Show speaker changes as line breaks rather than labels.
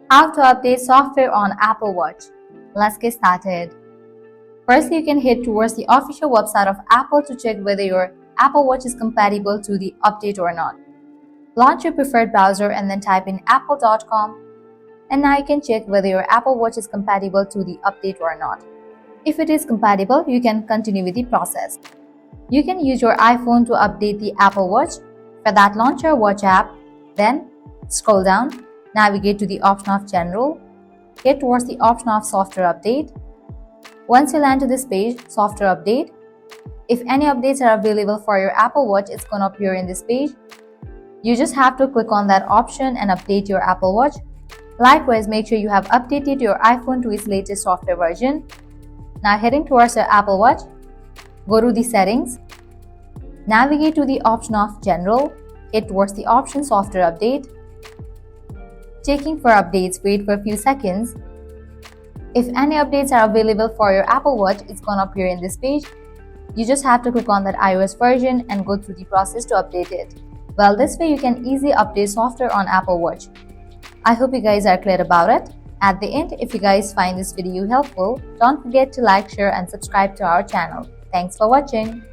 How to update software on Apple Watch. Let's get started. First, you can head towards the official website of Apple to check whether your Apple Watch is compatible to the update or not. Launch your preferred browser and then type in apple.com, and now you can check whether your Apple Watch is compatible to the update or not. If it is compatible, you can continue with the process. You can use your iPhone to update the Apple Watch. For that, launch your Watch app, then scroll down, navigate to the option of General, head towards the option of Software Update. Once you land to this page, Software Update, if any updates are available for your Apple Watch, it's going to appear in this page. You just have to click on that option and update your Apple Watch. Likewise, make sure you have updated your iPhone to its latest software version. Now heading towards your Apple Watch, go to the settings, navigate to the option of General, head towards the option Software Update. Checking for updates, wait for a few seconds. If any updates are available for your Apple Watch, it's going to appear in this page. You just have to click on that iOS version and go through the process to update it. Well, this way you can easily update software on Apple Watch. I hope you guys are clear about it. At the end, if you guys find this video helpful, don't forget to like, share and subscribe to our channel. Thanks for watching.